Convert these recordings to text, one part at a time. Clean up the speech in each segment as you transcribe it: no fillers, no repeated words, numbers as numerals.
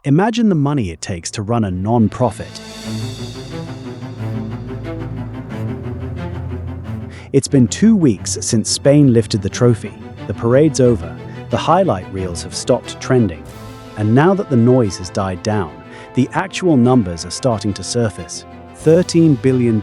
Imagine the money it takes to run a non-profit. It's been 2 weeks since Spain lifted the trophy. The parade's over, the highlight reels have stopped trending, and now that the noise has died down, the actual numbers are starting to surface. $13 billion.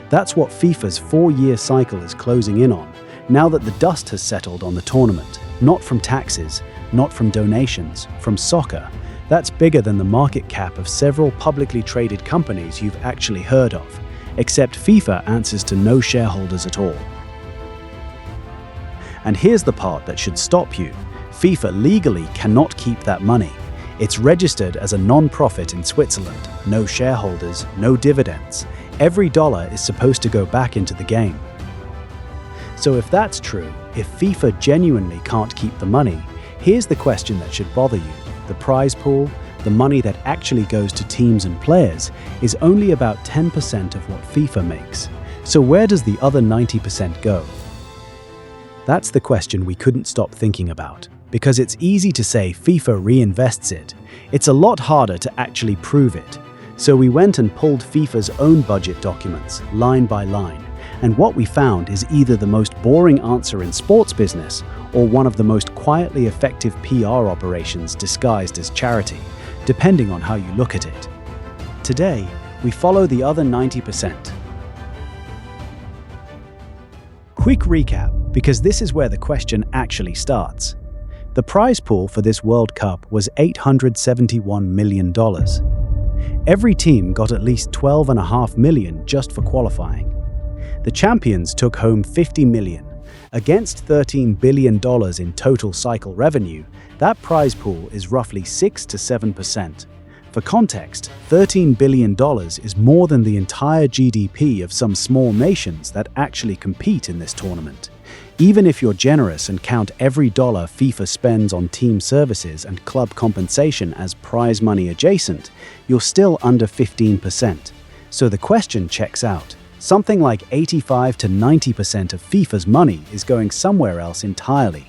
That's what FIFA's 4-year cycle is closing in on, now that the dust has settled on the tournament. Not from taxes, not from donations, from soccer. That's bigger than the market cap of several publicly traded companies you've actually heard of. Except FIFA answers to no shareholders at all. And here's the part that should stop you. FIFA legally cannot keep that money. It's registered as a non-profit in Switzerland. No shareholders, no dividends. Every dollar is supposed to go back into the game. So if that's true, if FIFA genuinely can't keep the money, here's the question that should bother you. The prize pool, the money that actually goes to teams and players, is only about 10% of what FIFA makes. So where does the other 90% go? That's the question we couldn't stop thinking about. Because it's easy to say FIFA reinvests it. It's a lot harder to actually prove it. So we went and pulled FIFA's own budget documents, line by line. And what we found is either the most boring answer in sports business or one of the most quietly effective PR operations disguised as charity, depending on how you look at it. Today, we follow the other 90%. Quick recap, because this is where the question actually starts. The prize pool for this World Cup was $871 million. Every team got at least $12.5 million just for qualifying. The champions took home $50 million. Against $13 billion in total cycle revenue, that prize pool is roughly 6 to 7%. For context, $13 billion is more than the entire GDP of some small nations that actually compete in this tournament. Even if you're generous and count every dollar FIFA spends on team services and club compensation as prize money adjacent, you're still under 15%. So the question checks out. Something like 85 to 90% of FIFA's money is going somewhere else entirely.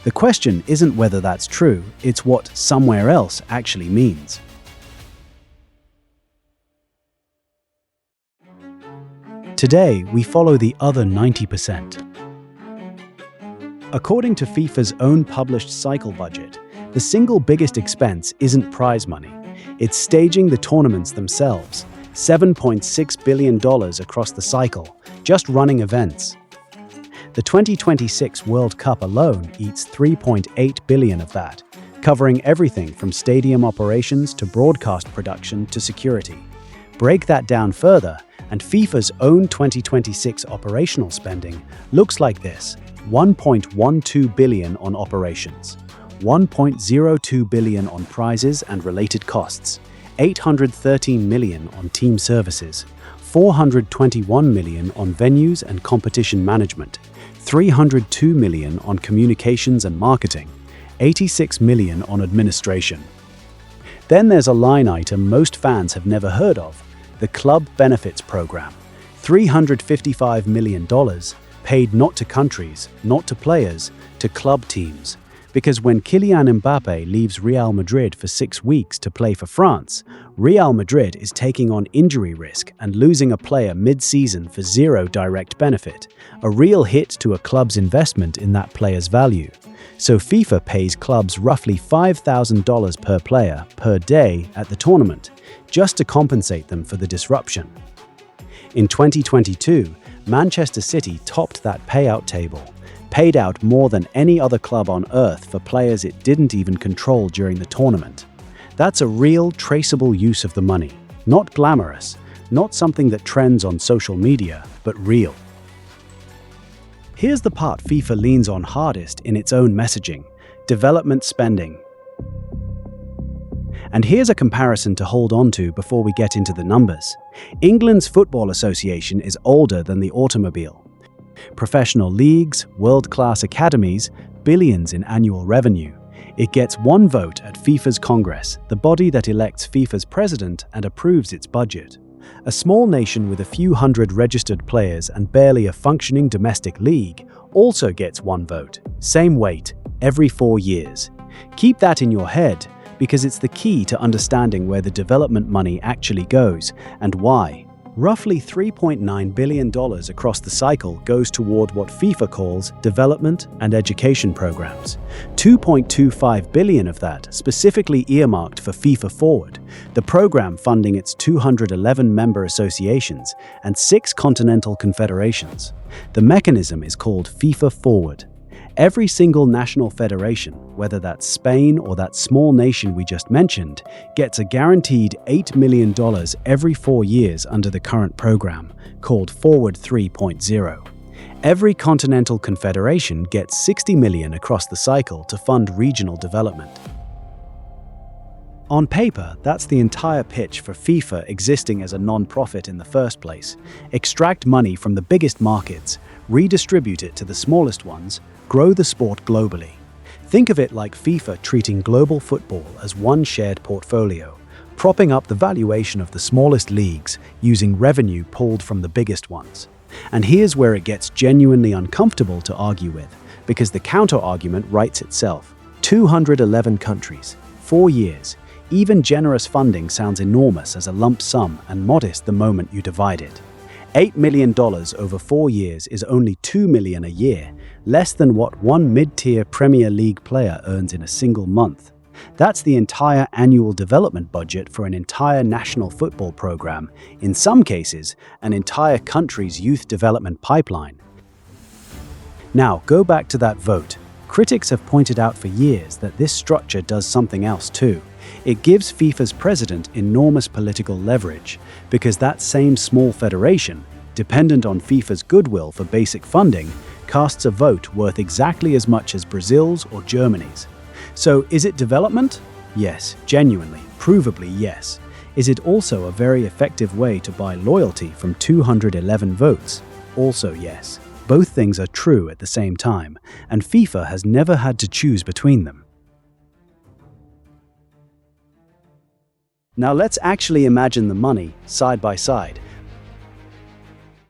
The question isn't whether that's true, it's what somewhere else actually means. Today, we follow the other 90%. According to FIFA's own published cycle budget, the single biggest expense isn't prize money. It's staging the tournaments themselves. $7.6 billion across the cycle, just running events. The 2026 World Cup alone eats $3.8 billion of that, covering everything from stadium operations to broadcast production to security. Break that down further, and FIFA's own 2026 operational spending looks like this: $1.12 billion on operations, $1.02 billion on prizes and related costs, $813 million on team services, $421 million on venues and competition management, $302 million on communications and marketing, $86 million on administration. Then there's a line item most fans have never heard of, the Club Benefits Program. $355 million paid not to countries, not to players, to club teams. Because when Kylian Mbappe leaves Real Madrid for 6 weeks to play for France, Real Madrid is taking on injury risk and losing a player mid-season for zero direct benefit, a real hit to a club's investment in that player's value. So FIFA pays clubs roughly $5,000 per player per day at the tournament, just to compensate them for the disruption. In 2022, Manchester City topped that payout table, paid out more than any other club on earth for players it didn't even control during the tournament. That's a real, traceable use of the money. Not glamorous, not something that trends on social media, but real. Here's the part FIFA leans on hardest in its own messaging: development spending. And here's a comparison to hold on to before we get into the numbers. England's Football Association is older than the automobile. Professional leagues, world-class academies, billions in annual revenue. It gets one vote at FIFA's Congress, the body that elects FIFA's president and approves its budget. A small nation with a few hundred registered players and barely a functioning domestic league also gets one vote. Same weight, every 4 years. Keep that in your head, because it's the key to understanding where the development money actually goes and why. Roughly $3.9 billion across the cycle goes toward what FIFA calls development and education programs. $2.25 billion of that specifically earmarked for FIFA Forward, the program funding its 211 member associations and 6 continental confederations. The mechanism is called FIFA Forward. Every single national federation, whether that's Spain or that small nation we just mentioned, gets a guaranteed $8 million every 4 years under the current program, called Forward 3.0. Every continental confederation gets $60 million across the cycle to fund regional development. On paper, that's the entire pitch for FIFA existing as a non-profit in the first place. Extract money from the biggest markets, redistribute it to the smallest ones, grow the sport globally. Think of it like FIFA treating global football as one shared portfolio, propping up the valuation of the smallest leagues using revenue pulled from the biggest ones. And here's where it gets genuinely uncomfortable to argue with, because the counter-argument writes itself. 211 countries, 4 years. Even generous funding sounds enormous as a lump sum and modest the moment you divide it. $8 million over 4 years is only $2 million a year, less than what one mid-tier Premier League player earns in a single month. That's the entire annual development budget for an entire national football program, in some cases, an entire country's youth development pipeline. Now, go back to that vote. Critics have pointed out for years that this structure does something else too. It gives FIFA's president enormous political leverage, because that same small federation, dependent on FIFA's goodwill for basic funding, casts a vote worth exactly as much as Brazil's or Germany's. So, is it development? Yes, genuinely, provably yes. Is it also a very effective way to buy loyalty from 211 votes? Also yes. Both things are true at the same time, and FIFA has never had to choose between them. Now let's actually imagine the money side by side,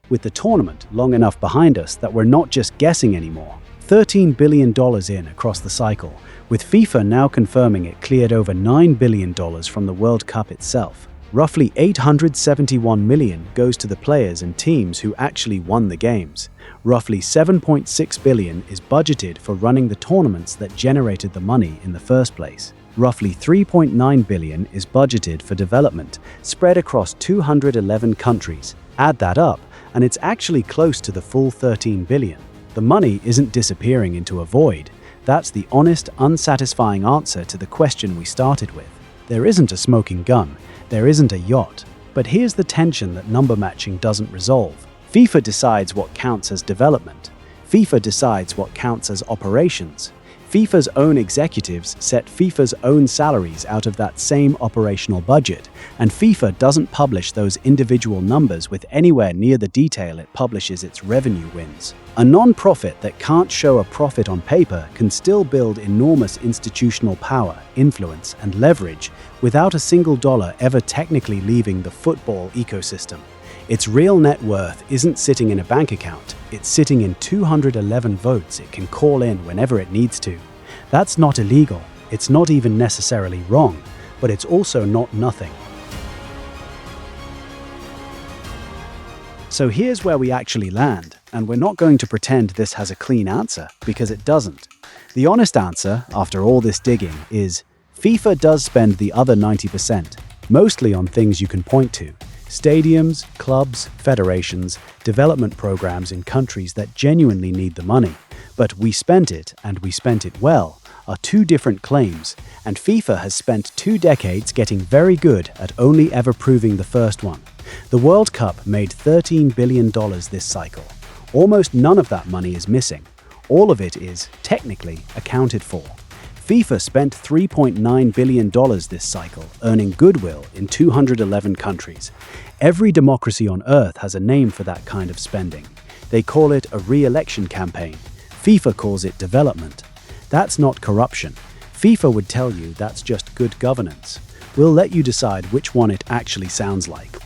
with the tournament long enough behind us that we're not just guessing anymore. $13 billion in across the cycle, with FIFA now confirming it cleared over $9 billion from the World Cup itself. Roughly $871 million goes to the players and teams who actually won the games. Roughly $7.6 billion is budgeted for running the tournaments that generated the money in the first place. Roughly $3.9 billion is budgeted for development, spread across 211 countries. Add that up, and it's actually close to the full $13 billion. The money isn't disappearing into a void. That's the honest, unsatisfying answer to the question we started with. There isn't a smoking gun. There isn't a yacht. But here's the tension that number matching doesn't resolve. FIFA decides what counts as development. FIFA decides what counts as operations. FIFA's own executives set FIFA's own salaries out of that same operational budget, and FIFA doesn't publish those individual numbers with anywhere near the detail it publishes its revenue wins. A non-profit that can't show a profit on paper can still build enormous institutional power, influence, and leverage without a single dollar ever technically leaving the football ecosystem. Its real net worth isn't sitting in a bank account, it's sitting in 211 votes it can call in whenever it needs to. That's not illegal, it's not even necessarily wrong, but it's also not nothing. So here's where we actually land, and we're not going to pretend this has a clean answer, because it doesn't. The honest answer, after all this digging, is FIFA does spend the other 90%, mostly on things you can point to. Stadiums, clubs, federations, development programs in countries that genuinely need the money. But we spent it, and we spent it well, are two different claims, and FIFA has spent 2 decades getting very good at only ever proving the first one. The World Cup made $13 billion this cycle. Almost none of that money is missing. All of it is, technically, accounted for. FIFA spent $3.9 billion this cycle, earning goodwill in 211 countries. Every democracy on Earth has a name for that kind of spending. They call it a re-election campaign. FIFA calls it development. That's not corruption. FIFA would tell you that's just good governance. We'll let you decide which one it actually sounds like.